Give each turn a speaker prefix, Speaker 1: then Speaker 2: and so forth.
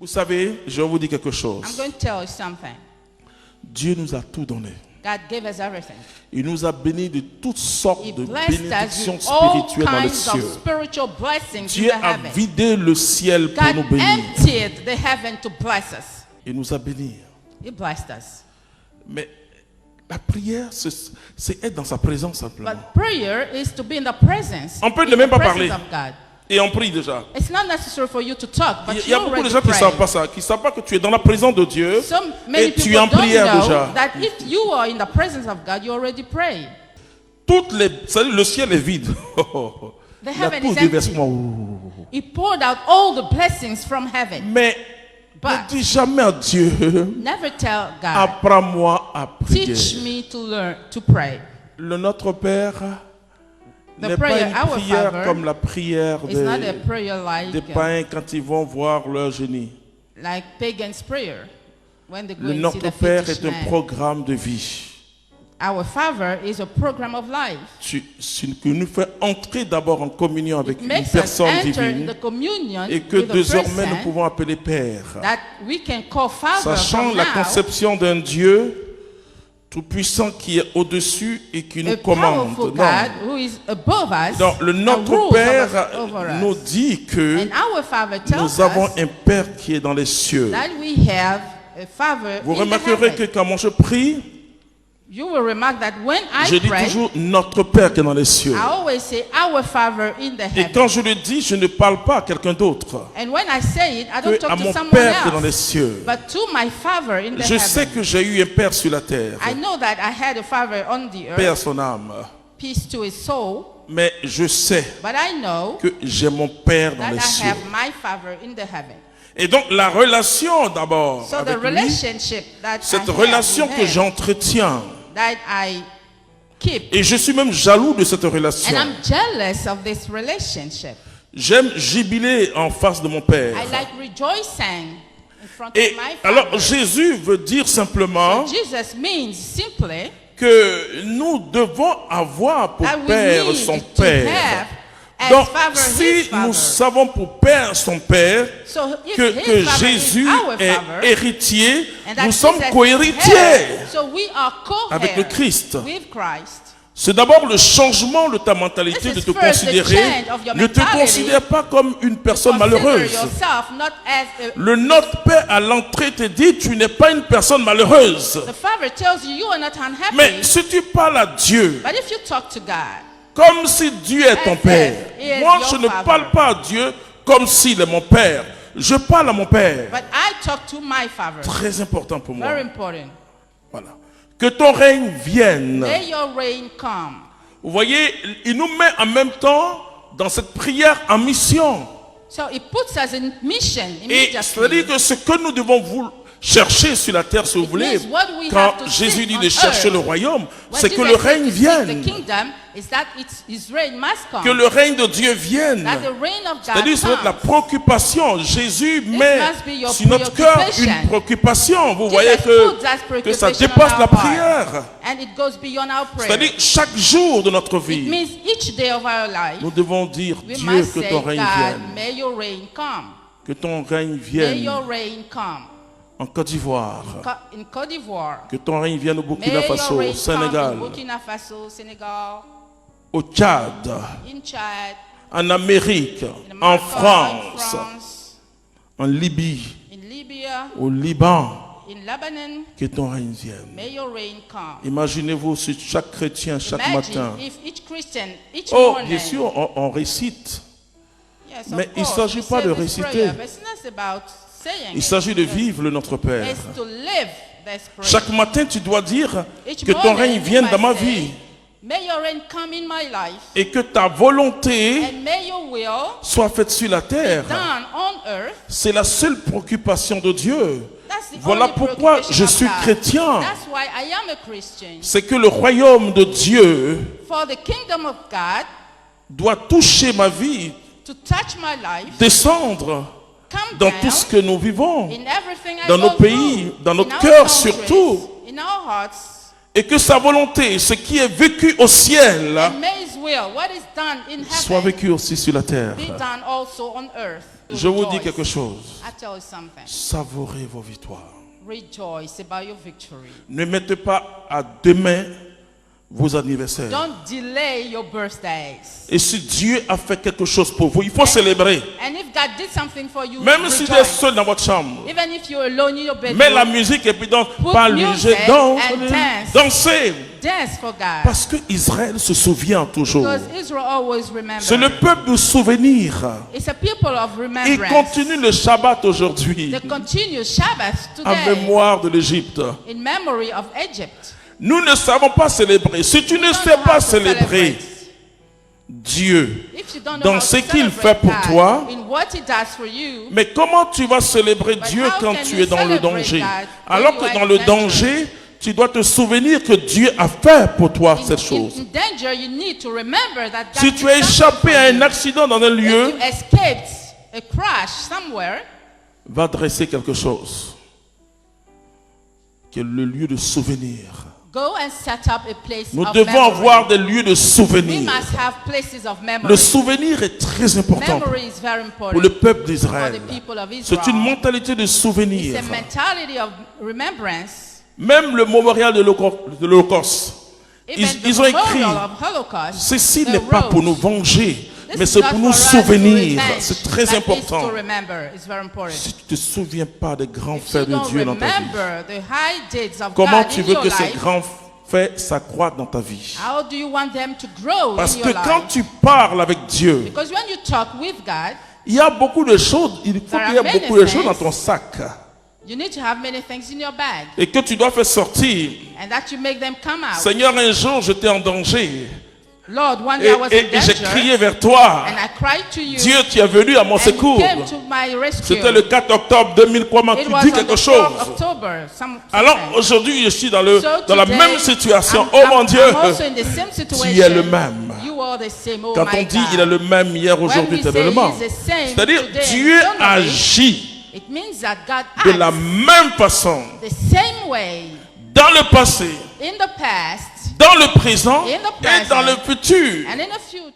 Speaker 1: Vous savez, je vais vous dire quelque chose.
Speaker 2: I'm going to tell you something.
Speaker 1: Dieu nous a tout donné.
Speaker 2: God gave us everything.
Speaker 1: Il nous a bénis de toutes sortes
Speaker 2: He
Speaker 1: de
Speaker 2: blessed us
Speaker 1: bénédictions
Speaker 2: with all
Speaker 1: spirituelles dans les
Speaker 2: kinds of
Speaker 1: cieux.
Speaker 2: spiritual blessings in
Speaker 1: Dieu
Speaker 2: the
Speaker 1: a
Speaker 2: heaven.
Speaker 1: vidé le ciel pour
Speaker 2: God
Speaker 1: nous bénir.
Speaker 2: emptied the heaven to bless us.
Speaker 1: Il nous a bénis.
Speaker 2: He blessed us.
Speaker 1: Mais la prière, c'est être dans sa présence simplement.
Speaker 2: But prayer is to be in the presence.
Speaker 1: On peut
Speaker 2: in
Speaker 1: ne même
Speaker 2: the
Speaker 1: pas
Speaker 2: presence
Speaker 1: parler.
Speaker 2: of God.
Speaker 1: Et on prie déjà.
Speaker 2: It's not necessary for you to talk, but
Speaker 1: Il y a
Speaker 2: you
Speaker 1: beaucoup de
Speaker 2: already
Speaker 1: gens qui ne
Speaker 2: pray.
Speaker 1: savent pas ça, qui ne savent pas que tu es dans la présence de Dieu
Speaker 2: So many
Speaker 1: et tu
Speaker 2: people
Speaker 1: es en
Speaker 2: don't
Speaker 1: prière
Speaker 2: know
Speaker 1: déjà.
Speaker 2: that if you are in the presence of God, you already pray.
Speaker 1: Le ciel est vide.
Speaker 2: The
Speaker 1: Il y a
Speaker 2: heaven
Speaker 1: tout
Speaker 2: is
Speaker 1: des
Speaker 2: empty.
Speaker 1: versements.
Speaker 2: He poured out all the blessings from heaven.
Speaker 1: Mais
Speaker 2: But
Speaker 1: ne dis jamais à Dieu,
Speaker 2: never tell God,
Speaker 1: apprends-moi à prier.
Speaker 2: teach me to learn to pray.
Speaker 1: Le Notre Père
Speaker 2: The
Speaker 1: n'est pas
Speaker 2: prayer,
Speaker 1: une
Speaker 2: our
Speaker 1: prière
Speaker 2: Father,
Speaker 1: comme la prière
Speaker 2: It's not a
Speaker 1: des
Speaker 2: prayer like,
Speaker 1: païens quand ils vont voir leur génie.
Speaker 2: like pagan's prayer when they go
Speaker 1: Le
Speaker 2: and see
Speaker 1: Notre
Speaker 2: the
Speaker 1: Père
Speaker 2: fetish
Speaker 1: est un
Speaker 2: man.
Speaker 1: programme de vie.
Speaker 2: Our Father is a program of life.
Speaker 1: Que nous fait entrer d'abord en communion avec
Speaker 2: It
Speaker 1: une
Speaker 2: makes us
Speaker 1: personne
Speaker 2: enter
Speaker 1: divine
Speaker 2: the communion
Speaker 1: et que
Speaker 2: with a
Speaker 1: désormais nous
Speaker 2: person
Speaker 1: pouvons appeler Père.
Speaker 2: that we can call Father
Speaker 1: Sachant
Speaker 2: from
Speaker 1: la
Speaker 2: now,
Speaker 1: conception d'un Dieu tout-puissant qui est au-dessus et qui nous
Speaker 2: a
Speaker 1: commande.
Speaker 2: powerful
Speaker 1: Non.
Speaker 2: God who is above us,
Speaker 1: Donc, le
Speaker 2: and
Speaker 1: Notre
Speaker 2: rules
Speaker 1: Père
Speaker 2: over us.
Speaker 1: nous dit que
Speaker 2: And our Father tells
Speaker 1: nous avons
Speaker 2: us
Speaker 1: un Père qui est dans les cieux.
Speaker 2: that we have a Father
Speaker 1: Vous
Speaker 2: in the
Speaker 1: remarquerez que
Speaker 2: heaven.
Speaker 1: quand moi je prie,
Speaker 2: You will remark that when
Speaker 1: je
Speaker 2: I
Speaker 1: dis
Speaker 2: pray,
Speaker 1: toujours notre Père qui est dans les cieux.
Speaker 2: I always say our Father in the
Speaker 1: Et
Speaker 2: heaven.
Speaker 1: quand je le dis, je ne parle pas à quelqu'un d'autre
Speaker 2: And when I say it, I don't
Speaker 1: que à
Speaker 2: talk to
Speaker 1: mon
Speaker 2: someone
Speaker 1: Père qui est dans les
Speaker 2: else,
Speaker 1: cieux.
Speaker 2: but to my Father in the
Speaker 1: Je sais
Speaker 2: heaven.
Speaker 1: que j'ai eu un Père sur la terre,
Speaker 2: I know that I had a Father on the
Speaker 1: paix à
Speaker 2: earth,
Speaker 1: son âme.
Speaker 2: peace to his soul,
Speaker 1: Mais je sais
Speaker 2: but I know
Speaker 1: que j'ai mon Père dans
Speaker 2: that
Speaker 1: les
Speaker 2: I
Speaker 1: cieux.
Speaker 2: have my Father in the heaven.
Speaker 1: Et donc la relation d'abord
Speaker 2: So the
Speaker 1: avec lui,
Speaker 2: relationship that
Speaker 1: cette
Speaker 2: I have
Speaker 1: relation
Speaker 2: with
Speaker 1: que
Speaker 2: him,
Speaker 1: j'entretiens,
Speaker 2: that I keep,
Speaker 1: et je suis même jaloux de cette relation.
Speaker 2: and I'm jealous of this relationship.
Speaker 1: J'aime jubiler en face de mon Père.
Speaker 2: I like rejoicing in front
Speaker 1: Et
Speaker 2: of my
Speaker 1: alors
Speaker 2: Father.
Speaker 1: Jésus veut dire simplement
Speaker 2: So Jesus means simply
Speaker 1: que nous devons avoir pour
Speaker 2: that we
Speaker 1: Père
Speaker 2: need
Speaker 1: son
Speaker 2: to
Speaker 1: Père.
Speaker 2: have as
Speaker 1: Donc,
Speaker 2: Father
Speaker 1: si
Speaker 2: his Father.
Speaker 1: nous savons pour Père son Père,
Speaker 2: So if
Speaker 1: que
Speaker 2: his Father
Speaker 1: Jésus
Speaker 2: is our
Speaker 1: est
Speaker 2: Father,
Speaker 1: héritier,
Speaker 2: and that
Speaker 1: nous sommes
Speaker 2: Jesus is
Speaker 1: co-héritiers.
Speaker 2: heir, so we are
Speaker 1: avec le
Speaker 2: co-heirs
Speaker 1: Christ.
Speaker 2: with Christ.
Speaker 1: C'est d'abord le changement de ta mentalité,
Speaker 2: This
Speaker 1: de
Speaker 2: is
Speaker 1: te
Speaker 2: first the
Speaker 1: considérer.
Speaker 2: change of your
Speaker 1: Ne te
Speaker 2: mentality.
Speaker 1: considère pas comme une personne
Speaker 2: Consider
Speaker 1: malheureuse.
Speaker 2: yourself not as a,
Speaker 1: Le Notre Père à l'entrée te dit, tu n'es pas une personne malheureuse.
Speaker 2: the Father tells you you are not unhappy.
Speaker 1: Mais si tu parles à Dieu,
Speaker 2: But if you talk to God,
Speaker 1: comme si Dieu est ton
Speaker 2: As
Speaker 1: Père.
Speaker 2: if he is
Speaker 1: Moi,
Speaker 2: your
Speaker 1: je ne
Speaker 2: father.
Speaker 1: parle pas à Dieu comme s'il est mon Père. Je parle à mon Père.
Speaker 2: but I talk to my Father.
Speaker 1: Très important pour moi.
Speaker 2: Very important.
Speaker 1: Voilà. Que ton règne vienne.
Speaker 2: May your reign come.
Speaker 1: Vous voyez, il nous met en même temps dans cette prière en mission.
Speaker 2: So it puts us in mission
Speaker 1: Et c'est-à-dire
Speaker 2: immediately.
Speaker 1: que ce que nous devons chercher sur la terre, si vous voulez,
Speaker 2: means what we
Speaker 1: quand
Speaker 2: have to
Speaker 1: Jésus
Speaker 2: seek
Speaker 1: dit
Speaker 2: on
Speaker 1: de chercher
Speaker 2: earth.
Speaker 1: le royaume,
Speaker 2: When
Speaker 1: c'est que
Speaker 2: Jesus
Speaker 1: le
Speaker 2: said
Speaker 1: règne
Speaker 2: to seek
Speaker 1: vienne.
Speaker 2: the kingdom, is that his reign must come.
Speaker 1: Que le règne de Dieu vienne.
Speaker 2: That the reign of God
Speaker 1: C'est-à-dire que
Speaker 2: comes.
Speaker 1: la préoccupation, Jésus met
Speaker 2: must be your
Speaker 1: sur notre cœur
Speaker 2: preoccupation.
Speaker 1: une préoccupation. Vous
Speaker 2: Jesus
Speaker 1: voyez
Speaker 2: puts that
Speaker 1: que ça
Speaker 2: preoccupation
Speaker 1: dépasse
Speaker 2: on
Speaker 1: la
Speaker 2: our heart.
Speaker 1: prière.
Speaker 2: And it goes beyond our prayer.
Speaker 1: C'est-à-dire chaque jour de notre
Speaker 2: It
Speaker 1: vie,
Speaker 2: means each day of our life,
Speaker 1: nous devons dire,
Speaker 2: we
Speaker 1: Dieu,
Speaker 2: must
Speaker 1: que
Speaker 2: say,
Speaker 1: ton règne
Speaker 2: God,
Speaker 1: vienne.
Speaker 2: may your reign come.
Speaker 1: Que ton règne
Speaker 2: May
Speaker 1: vienne
Speaker 2: your reign come.
Speaker 1: en Côte d'Ivoire.
Speaker 2: In Côte d'Ivoire.
Speaker 1: Que ton règne vienne au
Speaker 2: May
Speaker 1: Burkina
Speaker 2: your
Speaker 1: Faso,
Speaker 2: reign
Speaker 1: au Sénégal,
Speaker 2: come in Burkina Faso, Sénégal,
Speaker 1: au Tchad,
Speaker 2: in Chad,
Speaker 1: en Amérique,
Speaker 2: in
Speaker 1: en
Speaker 2: America, in
Speaker 1: France,
Speaker 2: France,
Speaker 1: en Libye,
Speaker 2: in Libya,
Speaker 1: au Liban.
Speaker 2: in Lebanon.
Speaker 1: Que ton règne vienne.
Speaker 2: May your reign come.
Speaker 1: Imaginez-vous si chaque chrétien, chaque
Speaker 2: Imagine
Speaker 1: matin.
Speaker 2: if each Christian, each
Speaker 1: Oh,
Speaker 2: morning,
Speaker 1: bien sûr, on récite.
Speaker 2: yes,
Speaker 1: mais
Speaker 2: of
Speaker 1: il
Speaker 2: course,
Speaker 1: s'agit
Speaker 2: we
Speaker 1: pas
Speaker 2: say
Speaker 1: de
Speaker 2: this
Speaker 1: réciter.
Speaker 2: prayer, but it's not about saying
Speaker 1: Il
Speaker 2: it.
Speaker 1: s'agit de vivre le Notre Père.
Speaker 2: It's to live this prayer.
Speaker 1: Chaque matin, tu dois dire
Speaker 2: Each
Speaker 1: que ton
Speaker 2: morning,
Speaker 1: règne
Speaker 2: you
Speaker 1: vienne dans
Speaker 2: must
Speaker 1: ma
Speaker 2: say,
Speaker 1: vie
Speaker 2: may your reign come in my life,
Speaker 1: et que ta volonté
Speaker 2: and may your will
Speaker 1: soit faite sur la terre.
Speaker 2: done on earth.
Speaker 1: C'est la seule préoccupation de Dieu.
Speaker 2: That's the
Speaker 1: Voilà
Speaker 2: only
Speaker 1: pourquoi
Speaker 2: preoccupation
Speaker 1: je
Speaker 2: of
Speaker 1: suis
Speaker 2: God.
Speaker 1: chrétien.
Speaker 2: That's why I am a Christian.
Speaker 1: C'est que le royaume de Dieu
Speaker 2: For the kingdom of God
Speaker 1: doit toucher ma vie,
Speaker 2: to touch my life,
Speaker 1: descendre
Speaker 2: come
Speaker 1: dans
Speaker 2: down
Speaker 1: tout ce que nous vivons,
Speaker 2: in everything I
Speaker 1: dans
Speaker 2: go
Speaker 1: nos pays,
Speaker 2: through,
Speaker 1: dans
Speaker 2: in
Speaker 1: notre
Speaker 2: our
Speaker 1: cœur
Speaker 2: countries,
Speaker 1: surtout.
Speaker 2: in our hearts,
Speaker 1: et que sa volonté, ce qui est vécu au ciel,
Speaker 2: and may His will, what is done in
Speaker 1: soit
Speaker 2: heaven,
Speaker 1: vécu aussi sur la terre.
Speaker 2: be done also on earth.
Speaker 1: Je vous dis
Speaker 2: rejoice.
Speaker 1: quelque chose.
Speaker 2: I tell you something.
Speaker 1: Savourez vos victoires.
Speaker 2: Rejoice about your victory.
Speaker 1: Ne mettez pas à demain vos anniversaires.
Speaker 2: Don't delay your birthdays.
Speaker 1: Et si Dieu a fait quelque chose pour vous, il faut célébrer.
Speaker 2: And if God did something for you,
Speaker 1: Même si tu es
Speaker 2: rejoice.
Speaker 1: seul dans votre chambre.
Speaker 2: Even if you're alone in your bedroom,
Speaker 1: Mets la musique et puis donc
Speaker 2: Put
Speaker 1: parlez,
Speaker 2: music
Speaker 1: danse,
Speaker 2: and dance.
Speaker 1: dansez.
Speaker 2: dance for God.
Speaker 1: Parce que Israël se souvient toujours.
Speaker 2: Because Israel always remembers.
Speaker 1: C'est le peuple du souvenir.
Speaker 2: It's a people of
Speaker 1: Ils
Speaker 2: remembrance.
Speaker 1: continuent le Shabbat aujourd'hui.
Speaker 2: They continue Shabbat
Speaker 1: En
Speaker 2: today
Speaker 1: mémoire de l'Égypte.
Speaker 2: in memory of Egypt.
Speaker 1: Nous ne savons pas célébrer. Si tu ne
Speaker 2: You
Speaker 1: sais
Speaker 2: don't know
Speaker 1: pas
Speaker 2: how to
Speaker 1: célébrer
Speaker 2: celebrate.
Speaker 1: Dieu
Speaker 2: If you don't know
Speaker 1: dans
Speaker 2: how
Speaker 1: ce
Speaker 2: to
Speaker 1: qu'il
Speaker 2: celebrate
Speaker 1: fait pour
Speaker 2: God
Speaker 1: toi,
Speaker 2: in what he does for you,
Speaker 1: mais comment tu vas célébrer
Speaker 2: But
Speaker 1: Dieu
Speaker 2: how
Speaker 1: quand
Speaker 2: can
Speaker 1: tu
Speaker 2: you
Speaker 1: es dans le
Speaker 2: celebrate
Speaker 1: danger?
Speaker 2: God when
Speaker 1: Alors
Speaker 2: you
Speaker 1: que
Speaker 2: are
Speaker 1: dans
Speaker 2: in
Speaker 1: le
Speaker 2: danger?
Speaker 1: danger, tu dois te souvenir que Dieu a fait pour toi cette chose.
Speaker 2: in danger, you need to remember that God
Speaker 1: Si
Speaker 2: did
Speaker 1: tu as
Speaker 2: something
Speaker 1: échappé
Speaker 2: for
Speaker 1: à
Speaker 2: you.
Speaker 1: un accident dans un
Speaker 2: If
Speaker 1: lieu,
Speaker 2: you escaped a crash somewhere,
Speaker 1: va dresser quelque chose qui est le lieu de souvenir.
Speaker 2: go and set up a place
Speaker 1: Nous
Speaker 2: of
Speaker 1: devons
Speaker 2: memory.
Speaker 1: avoir des lieux de
Speaker 2: We
Speaker 1: souvenir.
Speaker 2: must have places of memory.
Speaker 1: Le souvenir est très important
Speaker 2: Memory is very important
Speaker 1: pour le peuple
Speaker 2: for
Speaker 1: d'Israël.
Speaker 2: the people of Israel.
Speaker 1: C'est une mentalité de souvenir.
Speaker 2: It's a mentality of remembrance.
Speaker 1: Même le mémorial de l'Holocauste,
Speaker 2: Even
Speaker 1: ils
Speaker 2: the
Speaker 1: ont
Speaker 2: memorial
Speaker 1: écrit,
Speaker 2: of Holocaust,
Speaker 1: ceci
Speaker 2: they
Speaker 1: n'est pas pour
Speaker 2: wrote,
Speaker 1: nous venger,
Speaker 2: "This
Speaker 1: mais
Speaker 2: is
Speaker 1: c'est
Speaker 2: not
Speaker 1: pour
Speaker 2: for
Speaker 1: nous
Speaker 2: us to
Speaker 1: souvenir.
Speaker 2: revenge,
Speaker 1: C'est très
Speaker 2: but it's
Speaker 1: important.
Speaker 2: to remember. It's very important.
Speaker 1: Si tu ne te souviens pas des grands
Speaker 2: If you
Speaker 1: faits de
Speaker 2: don't
Speaker 1: Dieu dans ta vie,
Speaker 2: remember the high deeds of
Speaker 1: comment
Speaker 2: God
Speaker 1: tu
Speaker 2: in
Speaker 1: veux
Speaker 2: your
Speaker 1: que ces
Speaker 2: life,
Speaker 1: grands faits s'accroître dans ta vie?
Speaker 2: how do you want them to grow
Speaker 1: Parce
Speaker 2: in
Speaker 1: que
Speaker 2: your
Speaker 1: quand
Speaker 2: life?
Speaker 1: tu parles avec Dieu,
Speaker 2: Because when you talk with God,
Speaker 1: il y a beaucoup de choses, il faut
Speaker 2: There
Speaker 1: qu'il y ait
Speaker 2: are many
Speaker 1: beaucoup de choses dans
Speaker 2: things.
Speaker 1: ton sac
Speaker 2: you need to have many things in your bag,
Speaker 1: et que tu dois faire sortir.
Speaker 2: and that you make them come out.
Speaker 1: Seigneur, un jour j'étais en danger
Speaker 2: Lord, one day I was in
Speaker 1: et j'ai
Speaker 2: danger,
Speaker 1: crié vers toi.
Speaker 2: and I cried to you,
Speaker 1: Dieu, tu es venu à mon
Speaker 2: and
Speaker 1: secours.
Speaker 2: you came to my rescue.
Speaker 1: C'était le 4 octobre 2000, comment
Speaker 2: It
Speaker 1: tu
Speaker 2: was
Speaker 1: dis
Speaker 2: on
Speaker 1: quelque
Speaker 2: the 4th
Speaker 1: chose?
Speaker 2: October,
Speaker 1: Alors
Speaker 2: something.
Speaker 1: aujourd'hui, je suis dans
Speaker 2: So
Speaker 1: la
Speaker 2: today,
Speaker 1: même situation. Oh
Speaker 2: I'm
Speaker 1: mon Dieu,
Speaker 2: I'm also in the same situation.
Speaker 1: tu es le même.
Speaker 2: You are the same, oh
Speaker 1: Quand
Speaker 2: my
Speaker 1: on dit
Speaker 2: God.
Speaker 1: il est le même hier,
Speaker 2: When
Speaker 1: aujourd'hui,
Speaker 2: we say
Speaker 1: éternellement,
Speaker 2: he's the same
Speaker 1: c'est-à-dire
Speaker 2: today and
Speaker 1: Dieu
Speaker 2: eternally,
Speaker 1: agit
Speaker 2: it means that God
Speaker 1: de la
Speaker 2: acts
Speaker 1: même façon
Speaker 2: the same way
Speaker 1: dans le passé,
Speaker 2: in the past
Speaker 1: dans le présent
Speaker 2: In the
Speaker 1: et dans le
Speaker 2: present.
Speaker 1: futur.
Speaker 2: and in the future.